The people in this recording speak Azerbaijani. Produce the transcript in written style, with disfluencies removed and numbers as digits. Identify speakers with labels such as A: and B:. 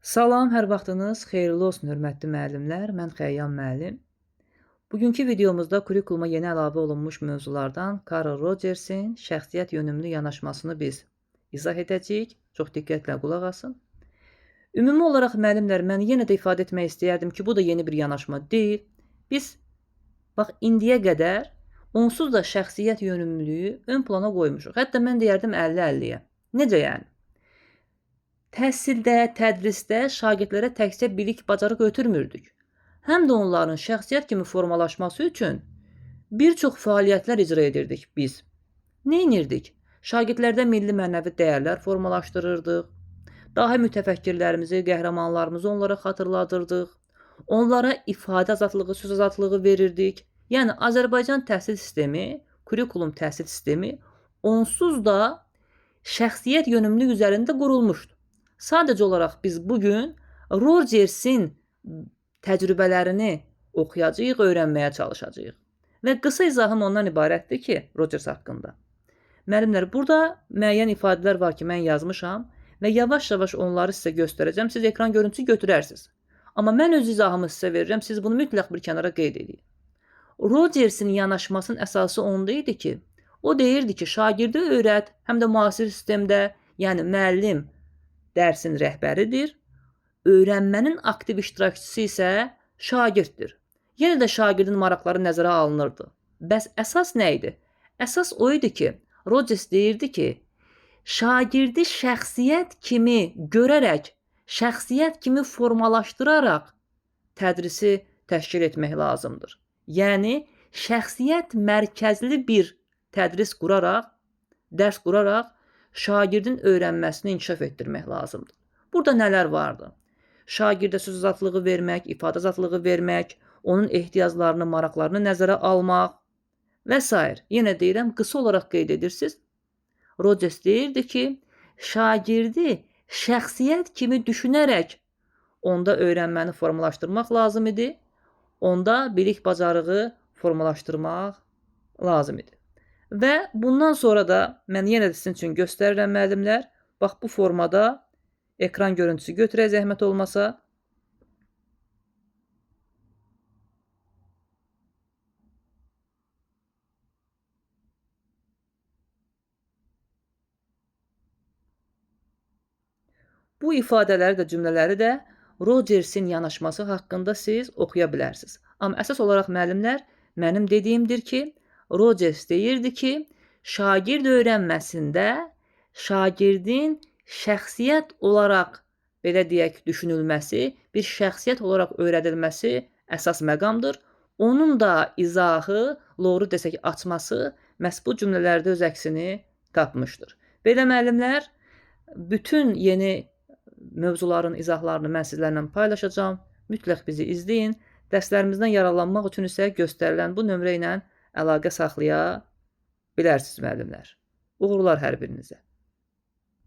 A: Salam, hər vaxtınız xeyirli olsun, hörmətli müəllimlər. Mən Xəyyam müəllim. Bugünkü videomuzda kurikuluma yeni əlavə olunmuş mövzulardan Carl Rogersin şəxsiyyət yönümlü yanaşmasını biz izah edəcəyik. Çox diqqətlə qulaq asın. Ümumi olaraq müəllimlər, mən yenə də ifadə etmək istəyərdim ki, bu da yeni bir yanaşma deyil. Biz indiyə qədər onsuz da şəxsiyyət yönümlülüyü ön plana qoymuşuq. Hətta mən deyərdim 50-50-yə. Necə yəni? Təhsildə, tədrisdə şagirdlərə təkcə bilik, bacarıq ötürmürdük. Həm də onların şəxsiyyət kimi formalaşması üçün bir çox fəaliyyətlər icra edirdik biz. Nə edirdik? Şagirdlərdə milli mənəvi dəyərlər formalaşdırırdıq. Dahi mütəfəkkirlərimizi, qəhrəmanlarımızı onlara xatırladırdıq. Onlara ifadə azadlığı, söz azadlığı verirdik. Yəni, Azərbaycan təhsil sistemi, kurikulum təhsil sistemi onsuz da şəxsiyyət yönümlülük üzərində qurulmuşdur. Sadəcə olaraq biz bugün Rogersin təcrübələrini oxuyacağıq, öyrənməyə çalışacağıq. Və qısa izahım ondan ibarətdir ki, Rogers haqqında. Müəllimlər, burada müəyyən ifadələr var ki, mən yazmışam və yavaş-yavaş onları sizə göstərəcəm. Siz ekran görüntüsü götürərsiniz. Amma mən öz izahımı sizə verirəm, siz bunu mütləq bir kənara qeyd edin. Rogersin yanaşmasının əsası onda idi ki, o deyirdi ki, şagirdi öyrət, həm də müasir sistemdə, yəni müəllim dərsin rəhbəridir, öyrənmənin aktiv iştirakçısı isə şagirddir. Yenə də şagirdin maraqları nəzərə alınırdı. Bəs əsas nə idi? Əsas o idi ki, Rogers deyirdi ki, şagirdi şəxsiyyət kimi görərək, şəxsiyyət kimi formalaşdıraraq tədrisi təşkil etmək lazımdır. Yəni, şəxsiyyət mərkəzli bir tədris quraraq, dərs quraraq, şagirdin öyrənməsini inkişaf etdirmək lazımdır. Burada nələr vardı? Şagirdə söz azadlığı vermək, ifadə azadlığı vermək, onun ehtiyaclarını, maraqlarını nəzərə almaq və s. Yenə deyirəm, qısa olaraq qeyd edirsiniz. Rogers deyirdi ki, şagirdi şəxsiyyət kimi düşünərək onda öyrənməni formalaşdırmaq lazım idi, onda bilik bacarığı formalaşdırmaq lazım idi. Və bundan sonra da mən yenə də sizin üçün göstərirəm müəllimlər. Bax, bu formada ekran görüntüsü götürək zəhmət olmasa. Bu ifadələri də, cümlələri də Rogersin yanaşması haqqında siz oxuya bilərsiniz. Amma əsas olaraq müəllimlər, mənim dediyimdir ki, Rogers deyirdi ki, şagird öyrənməsində şagirdin şəxsiyyət olaraq, belə deyək, düşünülməsi, bir şəxsiyyət olaraq öyrədilməsi əsas məqamdır. Onun da izahı, loru desək, açması məhz bu cümlələrdə öz əksini tapmışdır. Belə müəllimlər, bütün yeni mövzuların izahlarını mən sizlərlə paylaşacağam. Mütləq bizi izləyin. Dərslərimizdən yararlanmaq üçün isə göstərilən bu nömrə ilə əlaqə saxlaya bilərsiniz müəllimlər. Uğurlar hər birinizə.